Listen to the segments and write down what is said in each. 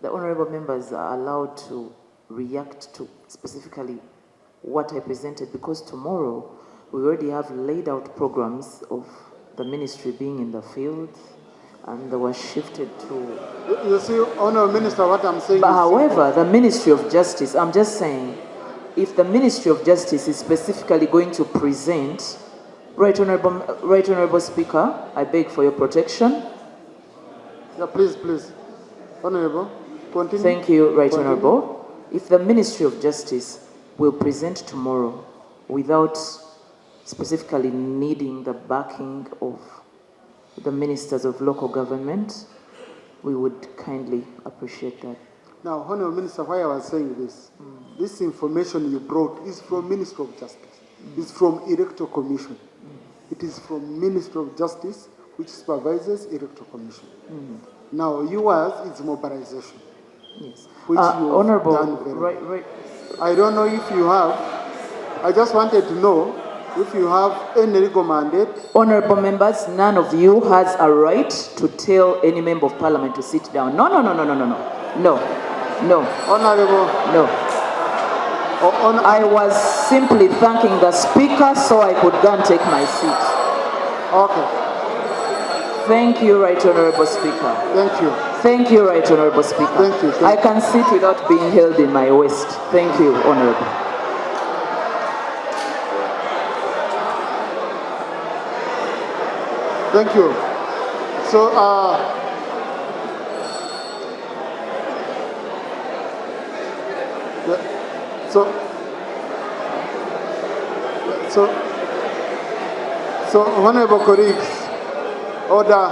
the honorable members are allowed to react to specifically what I presented, because tomorrow we already have laid out programs of the ministry being in the field, and they were shifted to... You see, Honorable Minister, what I'm saying But is however, the Ministry of Justice, I'm just saying, if the Ministry of Justice is specifically going to present, Right Honorable Speaker, I beg for your protection. Yeah, please. Honorable, continue. Thank you, Right Honorable. If the Ministry of Justice will present tomorrow without specifically needing the backing of the ministers of local government, we would kindly appreciate that. Now, Honorable Minister, why I was saying this, this information you brought is from Ministry of Justice. It's from Electoral Commission. It is from Ministry of Justice, which supervises Electoral Commission. Now, yours is mobilization. Yes. Which you Honorable, done very well. right. I don't know if you have. I just wanted to know if you have any legal mandate. Honorable members, none of you has a right to tell any member of parliament to sit down. No. Honorable. No. I was simply thanking the speaker so I could go and take my seat. Okay. Thank you, Right Honorable Speaker. Thank you. Thank you, Right Honorable Speaker. Thank you. I can sit without being held in my waist. Thank you, Honorable. Thank you. So, honorable colleagues, order.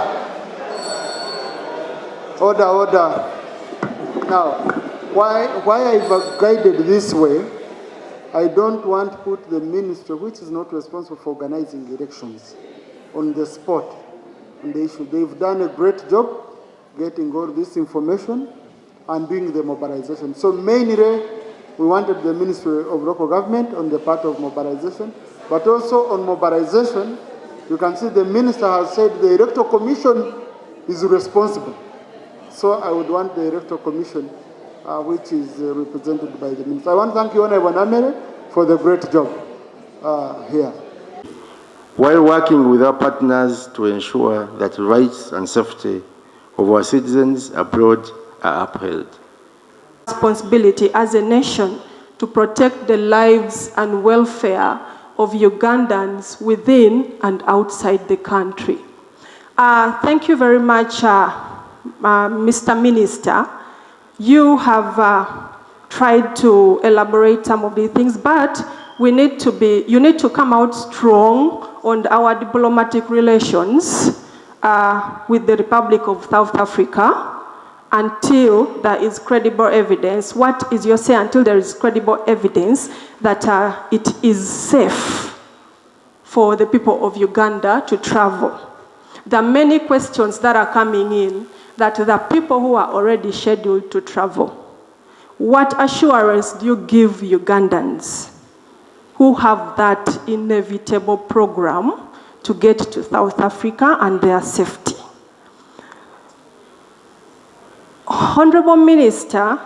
Now, why I've guided this way, I don't want to put the ministry, which is not responsible for organizing elections, on the spot on the issue. They've done a great job getting all this information and doing the mobilization. So mainly, we wanted the Ministry of Local Government on the part of mobilization, but also on mobilization, you can see the minister has said the Electoral Commission is responsible. So I would want the Electoral Commission, which is represented by the minister. I want to thank you, Honorable Nameere, for the great job here. While working with our partners to ensure that rights and safety of our citizens abroad are upheld. Responsibility as a nation to protect the lives and welfare of Ugandans within and outside the country. Thank you very much, Mr. Minister. You have tried to elaborate some of the things, but you need to come out strong on our diplomatic relations with the Republic of South Africa until there is credible evidence. What is your say until there is credible evidence that it is safe for the people of Uganda to travel? There are many questions that are coming in that the people who are already scheduled to travel, what assurance do you give Ugandans who have that inevitable program to get to South Africa and their safety? Honorable Minister,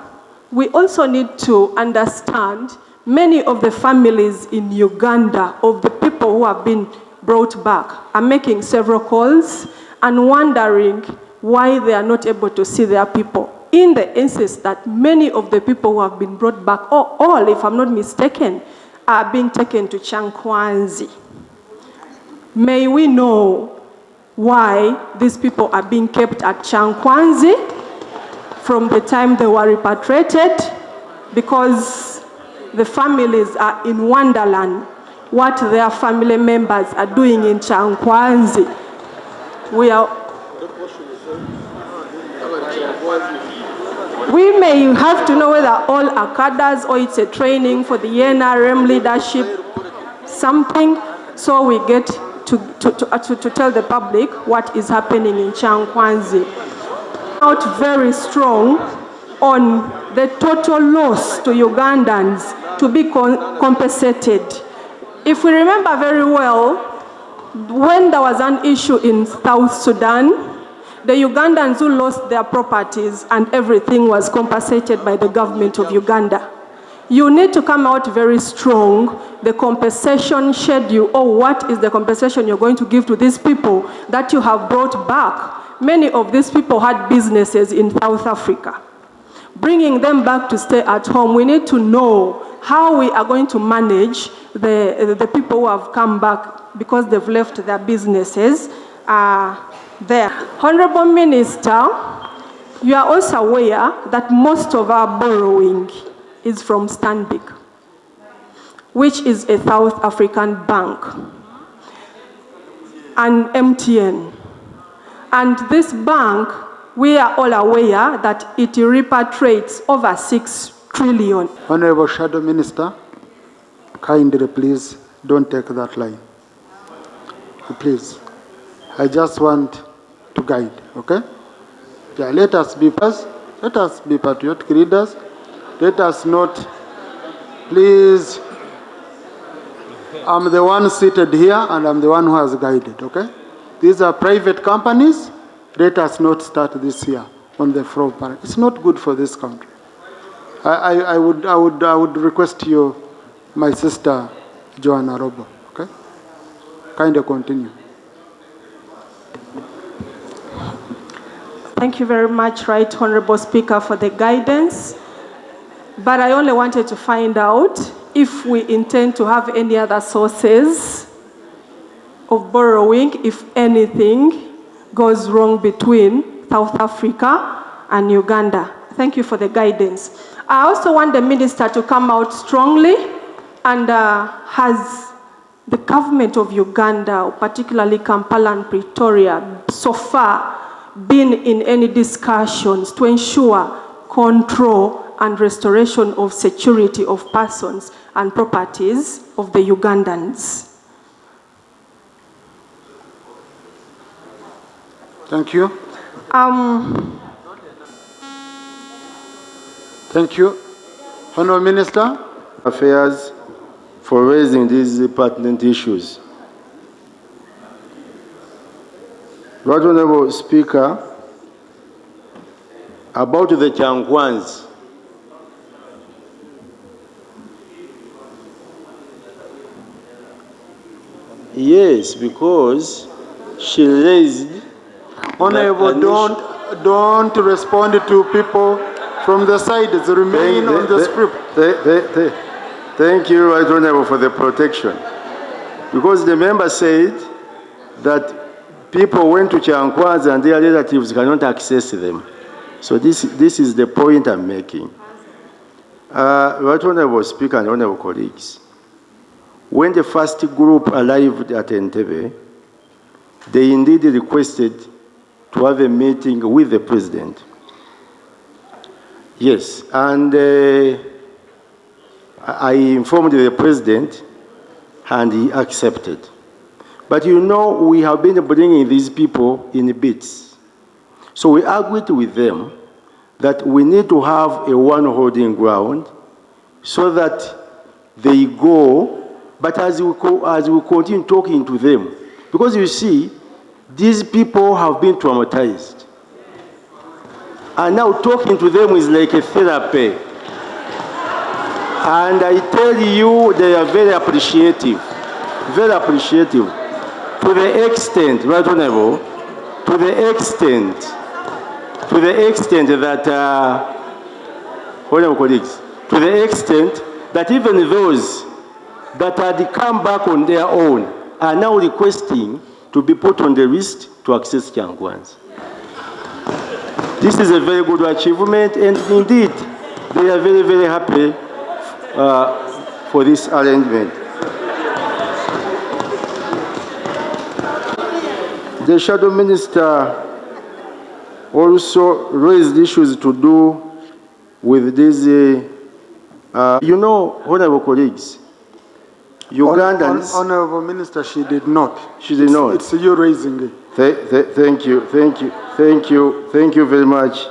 we also need to understand many of the families in Uganda of the people who have been brought back are making several calls and wondering why they are not able to see their people. In the instance that many of the people who have been brought back, or all, if I'm not mistaken, are being taken to Chankwanzi. May we know why these people are being kept at Chankwanzi from the time they were repatriated, because the families are in Wonderland, what their family members are doing in Chankwanzi. We may have to know whether all are cadres or it's a training for the NRM leadership, something, so we get to tell the public what is happening in Chankwanzi. Out very strong on the total loss to Ugandans to be compensated. If we remember very well, when there was an issue in South Sudan, the Ugandans who lost their properties and everything was compensated by the government of Uganda. You need to come out very strong, the compensation schedule, or what is the compensation you're going to give to these people that you have brought back. Many of these people had businesses in South Africa. Bringing them back to stay at home, we need to know how we are going to manage the people who have come back because they've left their businesses there. Honorable Minister, you are also aware that most of our borrowing is from Stanbic, which is a South African bank, and MTN. And this bank, we are all aware that it repatriates over 6 trillion. Honorable Shadow Minister, kindly please don't take that line. Please, I just want to guide, okay? Yeah, let us be first. Let us be patriotic leaders. Let us not, please, I'm the one seated here and I'm the one who has guided, okay? These are private companies. Let us not start this here on the floor. It's not good for this country. I would request you, my sister, Joanna Robo, okay? Kindly continue. Thank you very much, Right Honorable Speaker, for the guidance. But I only wanted to find out if we intend to have any other sources of borrowing, if anything goes wrong between South Africa and Uganda. Thank you for the guidance. I also want the minister to come out strongly, and has the government of Uganda, particularly Kampala and Pretoria, so far been in any discussions to ensure control and restoration of security of persons and properties of the Ugandans? Thank you. Thank you. Honourable Minister. Affairs for raising these pertinent issues. Right Honourable Speaker, about the Changwans, yes, because she raised. Honourable, don't respond to people from the side. Remain on the script. Thank you, Right Honourable, for the protection. Because the member said that people went to Changwans and their relatives cannot access them. So this is the point I'm making. Right Honourable Speaker and Honourable colleagues, when the first group arrived at Entebbe, they indeed requested to have a meeting with the President. Yes, and I informed the President and he accepted. But you know, we have been bringing these people in bits. So we agreed with them that we need to have a one holding ground so that they go, but as we continue talking to them, because you see, these people have been traumatized. And now talking to them is like a therapy. And I tell you, they are very appreciative. Very appreciative. To the extent, Right Honourable, to the extent that, Honourable colleagues, to the extent that even those that had come back on their own are now requesting to be put on the list to access Changwans. This is a very good achievement, and indeed, they are very, very happy for this arrangement. The Shadow Minister also raised issues to do with this, you know, honourable colleagues, Ugandans... Honourable Minister, she did not. She did not. It's you raising it. Thank you very much,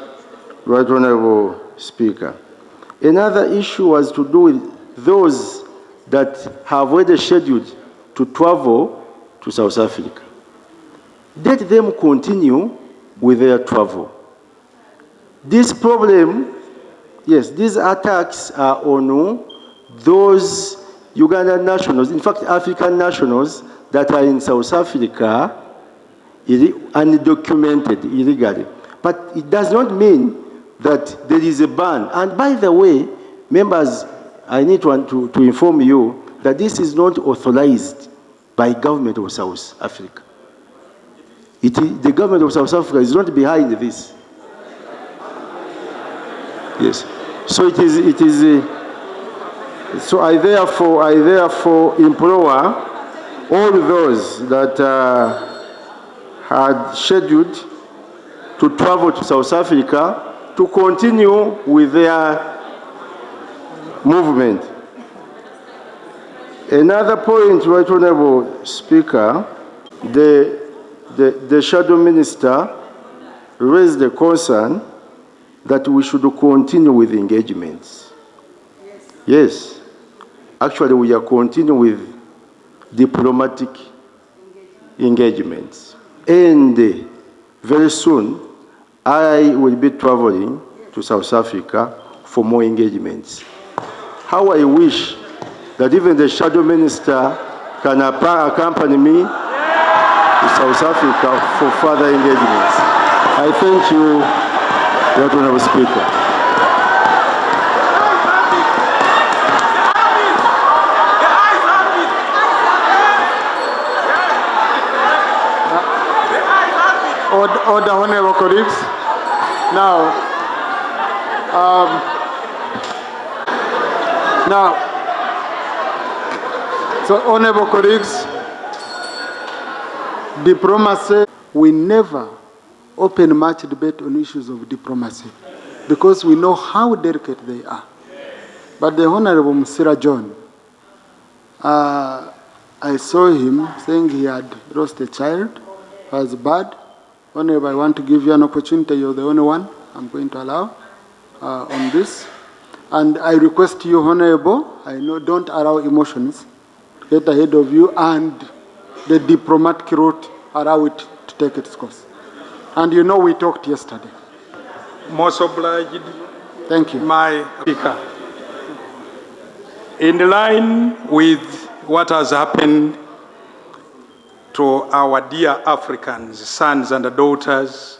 Right Honourable Speaker. Another issue was to do with those that have already scheduled to travel to South Africa. Let them continue with their travel. This problem, yes, these attacks are on those Ugandan nationals, in fact, African nationals that are in South Africa undocumented illegally. But it does not mean that there is a ban. And by the way, members, I need to inform you that this is not authorized by government of South Africa. The government of South Africa is not behind this. Yes. So so I therefore implore all those that had scheduled to travel to South Africa to continue with their movement. Another point, Right Honourable Speaker, the Shadow Minister raised the concern that we should continue with engagements. Yes. Actually, we are continuing with diplomatic engagements. And very soon, I will be traveling to South Africa for more engagements. How I wish that even the Shadow Minister can accompany me to South Africa for further engagements. I thank you, Right Honourable Speaker. Order, honourable colleagues. Now, so honourable colleagues, diplomacy, we never open much debate on issues of diplomacy because we know how delicate they are. But the Honourable Musira John, I saw him saying he had lost a child, was bad. Honourable, I want to give you an opportunity. You're the only one I'm going to allow on this. And I request you, Honourable, I know, don't allow emotions to get ahead of you, and the diplomatic route, allow it to take its course. And you know we talked yesterday. Most obliged. Thank you. My Speaker. In line with what has happened to our dear Africans, sons and daughters,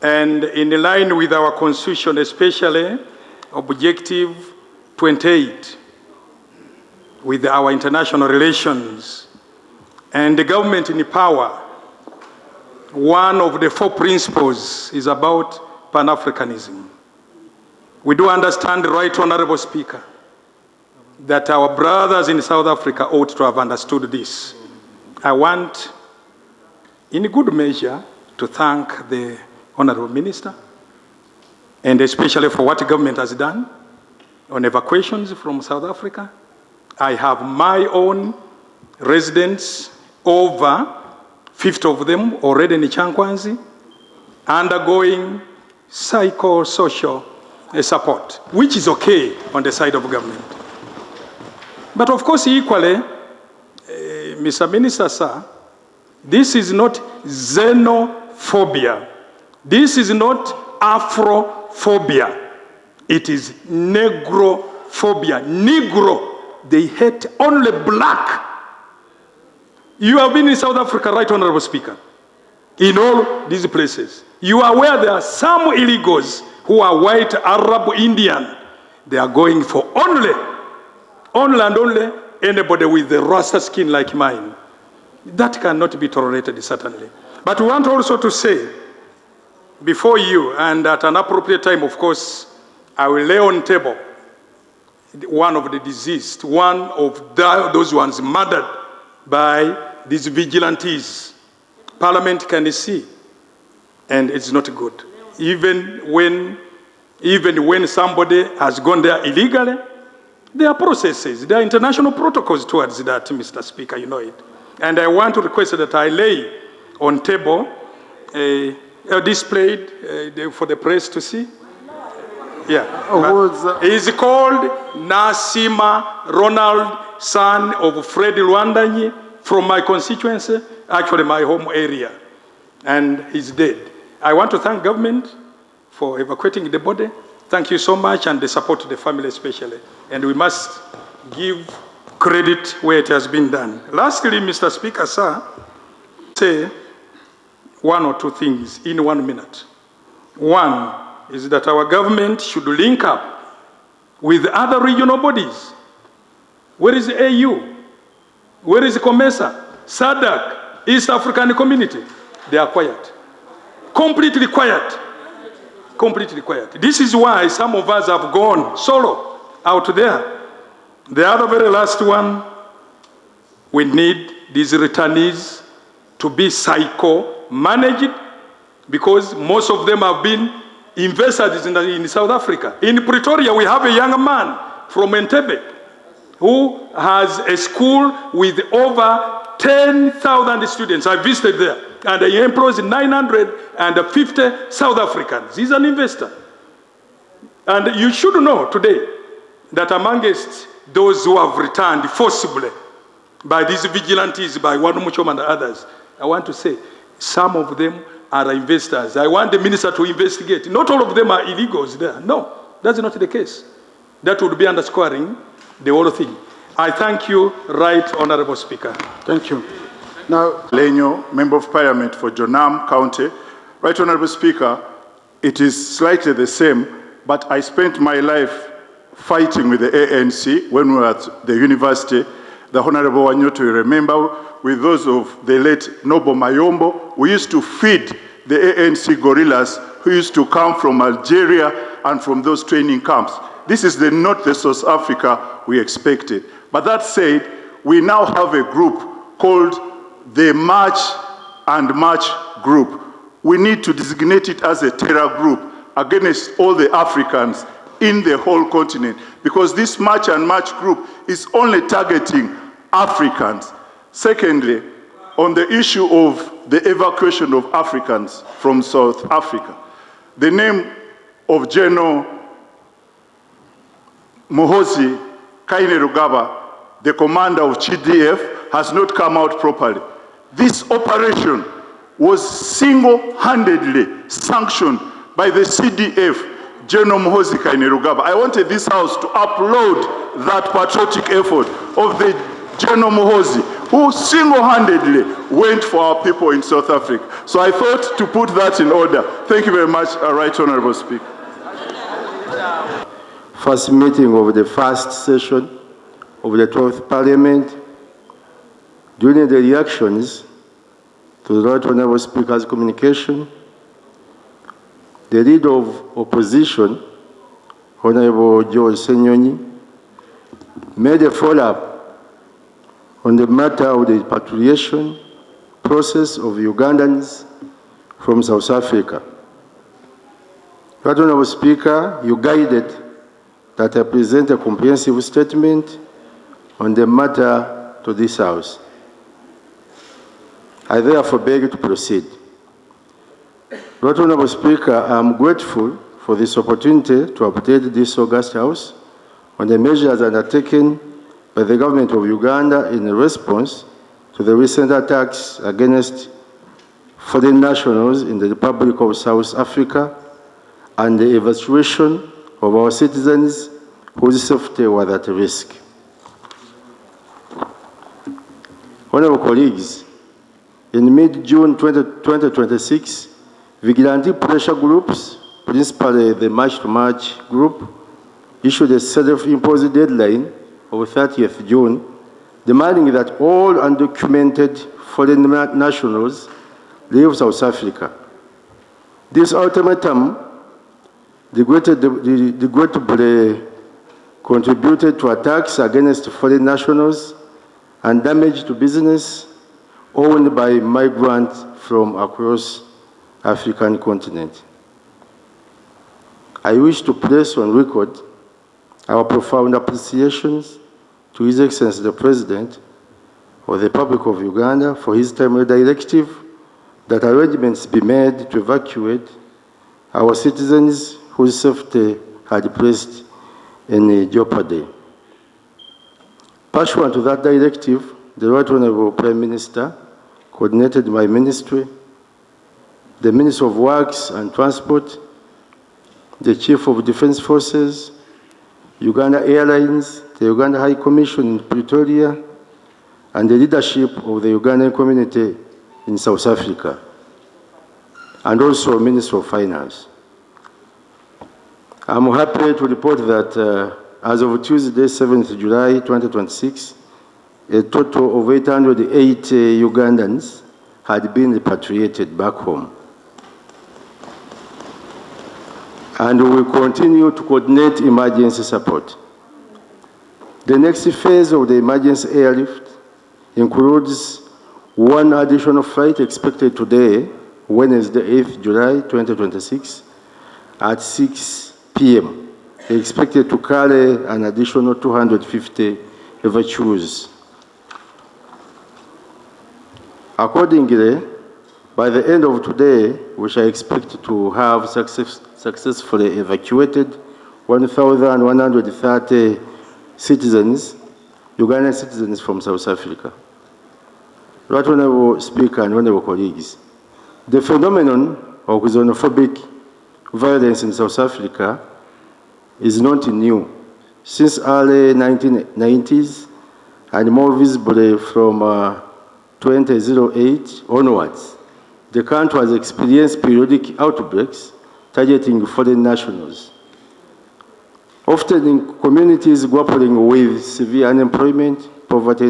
and in line with our Constitution, especially Objective 28, with our international relations, and the government in power, one of the 4 principles is about Pan-Africanism. We do understand, Right Honourable Speaker, that our brothers in South Africa ought to have understood this. I want, in good measure, to thank the Honourable Minister, and especially for what the government has done on evacuations from South Africa. I have my own residents, over 50 of them already in Chankwanzi, undergoing psychosocial support, which is okay on the side of government. But of course, equally, Mr. Minister, sir, this is not xenophobia. This is not Afrophobia. It is Negrophobia. Negro, they hate only black. You have been in South Africa, Right Honourable Speaker, in all these places. You are aware there are some illegals who are white, Arab, Indian. They are going for only and only anybody with the Rasta skin like mine. That cannot be tolerated, certainly. But we want also to say, before you, and at an appropriate time, of course, I will lay on table one of the deceased, one of those ones murdered by these vigilantes. Parliament can see, and it's not good. Even when somebody has gone there illegally, there are processes, there are international protocols towards that, Mr. Speaker, you know it. And I want to request that I lay on table displayed for the press to see. Yeah. He's called Nasima Ronald, son of Fred Luandanyi, from my constituency, actually my home area. and he's dead. I want to thank government for evacuating the body. Thank you so much, and the support to the family especially. And we must give credit where it has been done. Lastly, Mr. Speaker, sir, say one or two things in 1 minute. One is that our government should link up with other regional bodies. Where is the AU? Where is the COMESA? SADC, East African Community? They are quiet. Completely quiet. Completely quiet. This is why some of us have gone solo out there. The other very last one, we need these returnees to be psycho-managed, because most of them have been investors in South Africa. In Pretoria, we have a young man from Entebbe who has a school with over 10,000 students. I visited there, and he employs 950 South Africans. He's an investor. And you should know today that amongst those who have returned forcibly by these vigilantes, by Wanu Muchoma and others, I want to say some of them are investors. I want the minister to investigate. Not all of them are illegals there. No, that's not the case. That would be underscoring the whole thing. I thank you, Right Honorable Speaker. Thank you. Now, Lenyo, Member of Parliament for Jonam County. Right Honorable Speaker, it is slightly the same, but I spent my life fighting with the ANC when we were at the university. The Honorable Wanyoto, you remember, with those of the late Noble Mayombo, we used to feed the ANC guerrillas who used to come from Algeria and from those training camps. This is not the South Africa we expected. But that said, we now have a group called the March and March Group. We need to designate it as a terror group against all the Africans in the whole continent, because this March and March Group is only targeting Africans. Secondly, on the issue of the evacuation of Africans from South Africa, the name of General Muhoozi Kainerugaba, the commander of GDF, has not come out properly. This operation was single-handedly sanctioned by the CDF, General Muhoozi Kainerugaba. I wanted this House to upload that patriotic effort of the General Muhoozi, who single-handedly went for our people in South Africa. So I thought to put that in order. Thank you very much, Right Honorable Speaker. First meeting of the first session of the 12th Parliament. During the reactions to the Right Honorable Speaker's communication, the leader of opposition, Honorable George Senyonyi, made a follow-up on the matter of the repatriation process of Ugandans from South Africa. Right Honorable Speaker, you guided that I present a comprehensive statement on the matter to this House. I therefore beg you to proceed. Right Honorable Speaker, I am grateful for this opportunity to update this august House on the measures undertaken by the government of Uganda in response to the recent attacks against foreign nationals in the Republic of South Africa and the evacuation of our citizens whose safety was at risk. Honorable colleagues, in mid-June 2026, vigilante pressure groups, principally the March to March group, issued a self-imposed deadline of 30th June, demanding that all undocumented foreign nationals leave South Africa. This ultimatum regrettably contributed to attacks against foreign nationals and damage to business owned by migrants from across African continent. I wish to place on record our profound appreciations to His Excellency the President of the Republic of Uganda for his timely directive that arrangements be made to evacuate our citizens whose safety had placed in jeopardy. Pursuant to that directive, the Right Honorable Prime Minister coordinated my ministry the Minister of Works and Transport, the Chief of Defense Forces, Uganda Airlines, the Uganda High Commission in Pretoria, and the leadership of the Ugandan community in South Africa, and also Minister of Finance. I'm happy to report that as of Tuesday, 7th July 2026, a total of 808 Ugandans had been repatriated back home. And we will continue to coordinate emergency support. The next phase of the emergency airlift includes one additional flight expected today, Wednesday, 8th July 2026, at 6 p.m., expected to carry an additional 250 choas. Accordingly, by the end of today, we shall expect to have successfully evacuated 1,130 citizens, Ugandan citizens from South Africa. Right Honorable Speaker and Honorable colleagues, the phenomenon of xenophobic violence in South Africa is not new. Since early 1990s, and more visibly from 2008 onwards, the country has experienced periodic outbreaks targeting foreign nationals, often in communities grappling with severe unemployment, poverty,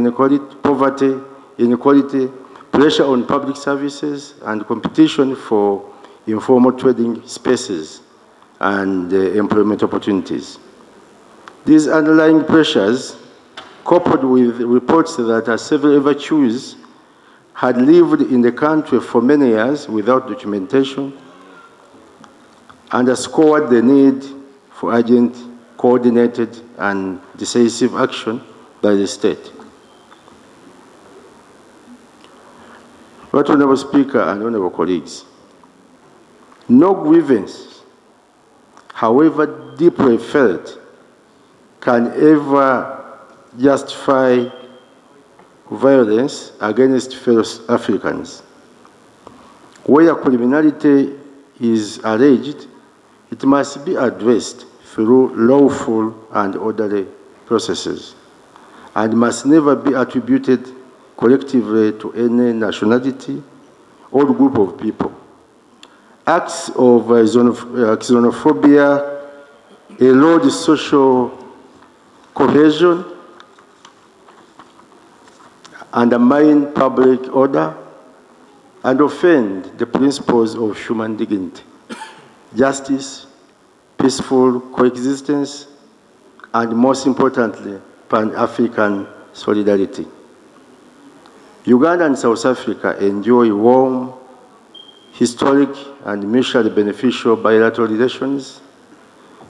inequality, pressure on public services, and competition for informal trading spaces and employment opportunities. These underlying pressures, coupled with reports that several evacuees had lived in the country for many years without documentation, underscored the need for urgent, coordinated, and decisive action by the state. Right Honorable Speaker and Honorable colleagues, no grievance, however deeply felt, can ever justify violence against fellow Africans. Where criminality is alleged, it must be addressed through lawful and orderly processes, and must never be attributed collectively to any nationality or group of people. Acts of xenophobia erode social cohesion, undermine public order, and offend the principles of human dignity, justice, peaceful coexistence, and most importantly, Pan-African solidarity. Uganda and South Africa enjoy warm, historic, and mutually beneficial bilateral relations,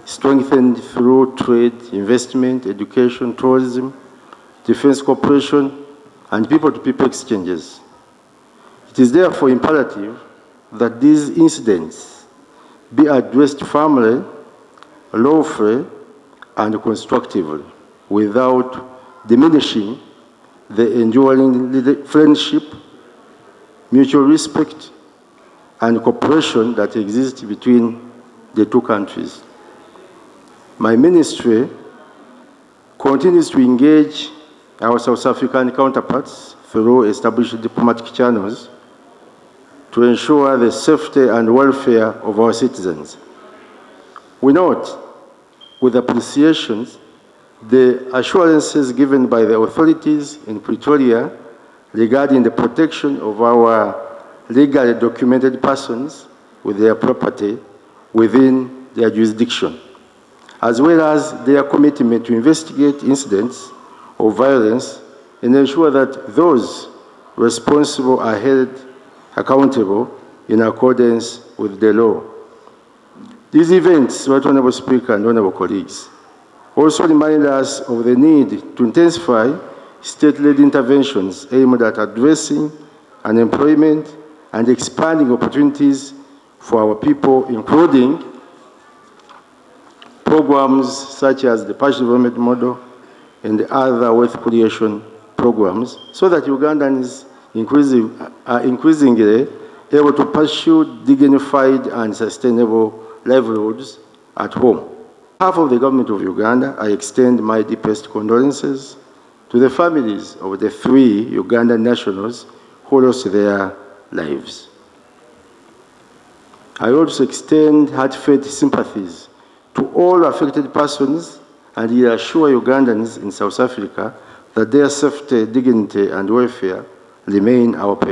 strengthened through trade, investment, education, tourism, defense cooperation, and people-to-people exchanges. It is therefore imperative that these incidents be addressed firmly, lawfully, and constructively, without diminishing the enduring friendship, mutual respect, and cooperation that exists between the two countries. My ministry continues to engage our South African counterparts through established diplomatic channels to ensure the safety and welfare of our citizens. We note with appreciation the assurances given by the authorities in Pretoria regarding the protection of our legally documented persons with their property within their jurisdiction, as well as their commitment to investigate incidents of violence and ensure that those responsible are held accountable in accordance with the law. These events, Right Honorable Speaker and Honorable colleagues, also remind us of the need to intensify state-led interventions aimed at addressing unemployment and expanding opportunities for our people, including programs such as the Partial Development Model and the other wealth creation programs, so that Ugandans are increasingly able to pursue dignified and sustainable livelihoods at home. On behalf of the government of Uganda, I extend my deepest condolences to the families of the 3 Ugandan nationals who lost their lives. I also extend heartfelt sympathies to all affected persons and reassure Ugandans in South Africa that their safety, dignity, and welfare remain our priority.